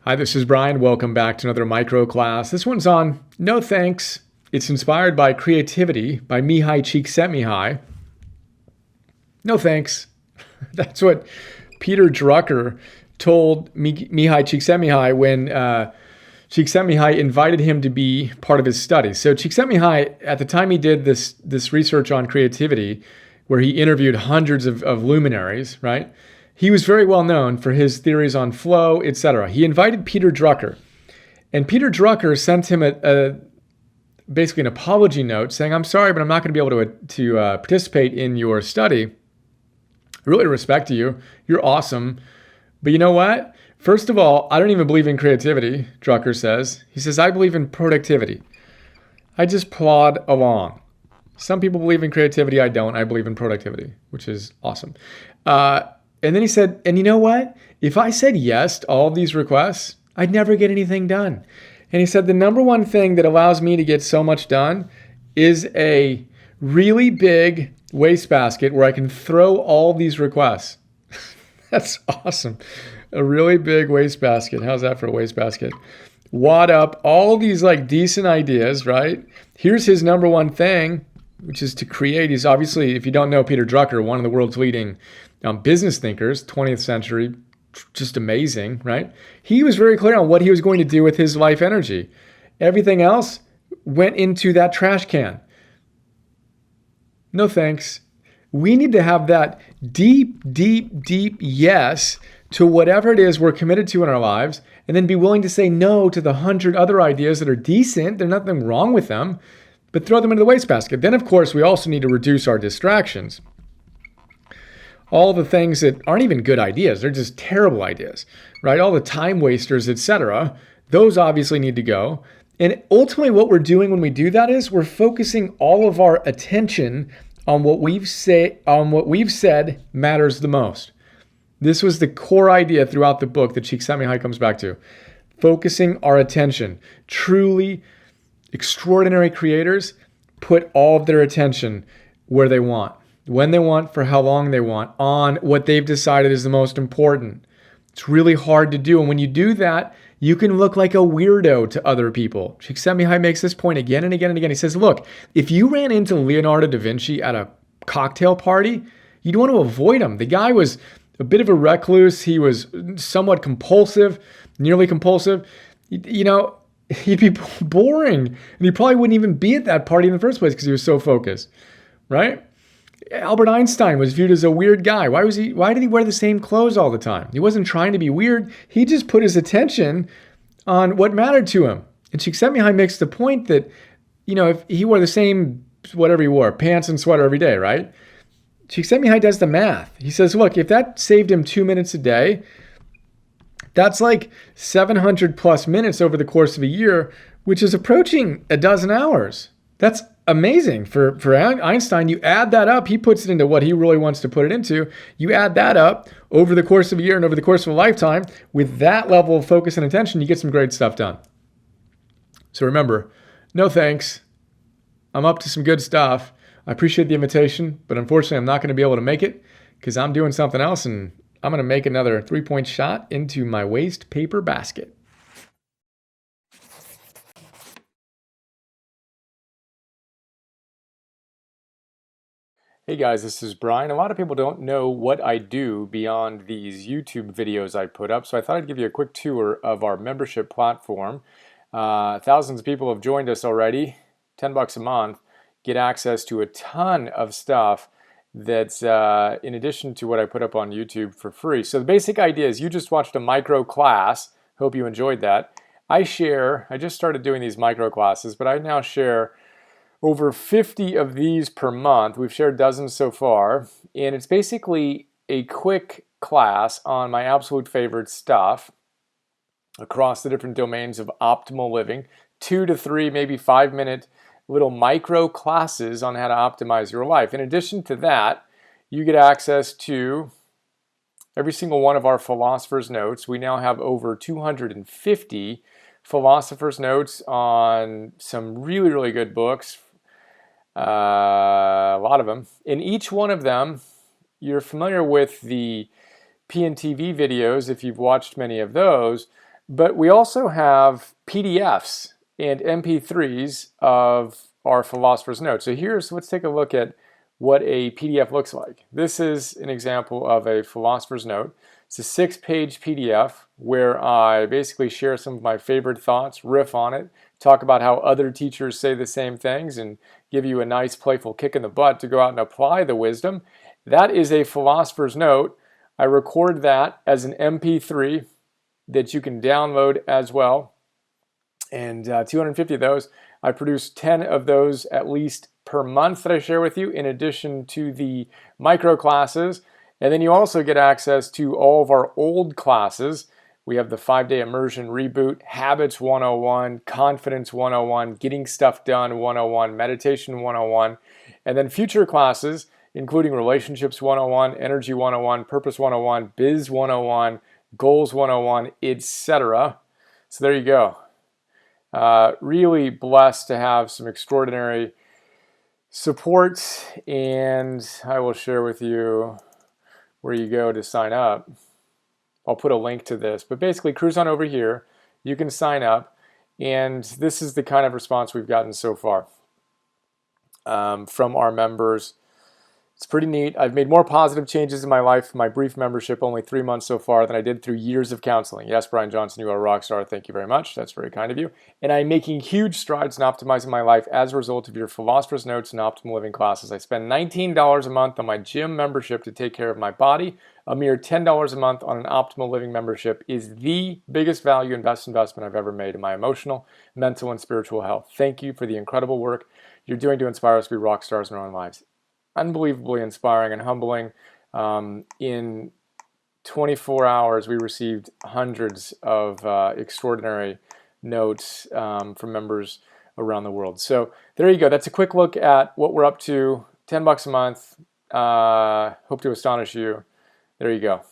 Hi, this is Brian. Welcome back to another micro class. This one's on No Thanks. It's inspired by Creativity by Mihaly Csikszentmihalyi. No thanks. That's what Peter Drucker told Mihaly Csikszentmihalyi when Csikszentmihalyi invited him to be part of his studies. So Csikszentmihalyi, at the time he did this research on creativity, where he interviewed hundreds of luminaries, right? He was very well known for his theories on flow, etc. He invited Peter Drucker, and Peter Drucker sent him basically an apology note saying, "I'm sorry, but I'm not going to be able to participate in your study. I really respect you. You're awesome. But you know what? First of all, I don't even believe in creativity," Drucker says. He says, "I believe in productivity. I just plod along. Some people believe in creativity. I don't. I believe in productivity," which is awesome. And then he said, "And you know what? If I said yes to all of these requests, I'd never get anything done." And he said, "The number one thing that allows me to get so much done is a really big wastebasket where I can throw all these requests." That's awesome. A really big wastebasket. How's that for a wastebasket? Wad up all these like decent ideas, right? Here's his number one thing, which is to create. He's obviously, if you don't know Peter Drucker, one of the world's leading business thinkers, 20th century, just amazing, right? He was very clear on what he was going to do with his life energy. Everything else went into that trash can. No thanks. We need to have that deep, deep, deep yes to whatever it is we're committed to in our lives, and then be willing to say no to the 100 other ideas that are decent. There's nothing wrong with them, but throw them into the wastebasket. Then, of course, we also need to reduce our distractions. All the things that aren't even good ideas, they're just terrible ideas, right? All the time wasters, etc. Those obviously need to go. And ultimately what we're doing when we do that is we're focusing all of our attention on what we've said matters the most. This was the core idea throughout the book that Csikszentmihalyi comes back to. Focusing our attention. Truly extraordinary creators put all of their attention where they want, when they want, for how long they want, on what they've decided is the most important. It's really hard to do. And when you do that, you can look like a weirdo to other people. Csikszentmihalyi makes this point again and again and again. He says, look, if you ran into Leonardo da Vinci at a cocktail party, you'd want to avoid him. The guy was a bit of a recluse. He was somewhat compulsive, nearly compulsive. You know, he'd be boring. And he probably wouldn't even be at that party in the first place because he was so focused, right? Albert Einstein was viewed as a weird guy. Why did he wear the same clothes all the time? He wasn't trying to be weird. He just put his attention on what mattered to him. And Csikszentmihalyi makes the point that, you know, if he wore the same, whatever he wore, pants and sweater every day, right? Csikszentmihalyi does the math. He says, look, if that saved him 2 minutes a day, that's like 700 plus minutes over the course of a year, which is approaching a dozen hours. That's amazing. For Einstein, you add that up, he puts it into what he really wants to put it into. You add that up over the course of a year and over the course of a lifetime, with that level of focus and attention, you get some great stuff done. So remember, no thanks. I'm up to some good stuff. I appreciate the invitation, but unfortunately, I'm not going to be able to make it because I'm doing something else, and I'm going to make another 3-point shot into my waste paper basket. Hey guys, this is Brian. A lot of people don't know what I do beyond these YouTube videos I put up, so I thought I'd give you a quick tour of our membership platform. Thousands of people have joined us already. $10 a month. Get access to a ton of stuff that's in addition to what I put up on YouTube for free. So the basic idea is you just watched a micro class. Hope you enjoyed that. I just started doing these micro classes, but I now share over 50 of these per month. We've shared dozens so far, and it's basically a quick class on my absolute favorite stuff across the different domains of optimal living. 2 to 3, maybe 5-minute little micro classes on how to optimize your life. In addition to that, you get access to every single one of our Philosophers Notes. We now have over 250 Philosophers Notes on some really, really good books. A lot of them. In each one of them, you're familiar with the PNTV videos if you've watched many of those, But we also have PDFs and MP3s of our Philosopher's Notes. So let's take a look at what a PDF looks like. This is an example of a Philosopher's Note. It's a 6-page PDF where I basically share some of my favorite thoughts, riff on it, talk about how other teachers say the same things, and give you a nice playful kick in the butt to go out and apply the wisdom. That is a Philosopher's Note. I record that as an MP3 that you can download as well. And 250 of those. I produce 10 of those at least per month that I share with you, in addition to the micro classes. And then you also get access to all of our old classes. We have the 5-day immersion reboot, Habits 101, Confidence 101, Getting Stuff Done 101, Meditation 101, and then future classes, including Relationships 101, Energy 101, Purpose 101, Biz 101, Goals 101, etc. So there you go. Really blessed to have some extraordinary support, and I will share with you where you go to sign up. I'll put a link to this, but basically cruise on over here. You can sign up, and this is the kind of response we've gotten so far from our members. It's pretty neat. I've made more positive changes in my life in my brief membership, only 3 months so far, than I did through years of counseling. Yes, Brian Johnson, you are a rock star. Thank you very much. That's very kind of you. And I'm making huge strides in optimizing my life as a result of your Philosopher's Notes and Optimal Living classes. I spend $19 a month on my gym membership to take care of my body. A mere $10 a month on an Optimal Living membership is the biggest value investment I've ever made in my emotional, mental, and spiritual health. Thank you for the incredible work you're doing to inspire us to be rock stars in our own lives. Unbelievably inspiring and humbling. In 24 hours, we received hundreds of extraordinary notes from members around the world. So there you go. That's a quick look at what we're up to. $10 a month. Hope to astonish you. There you go.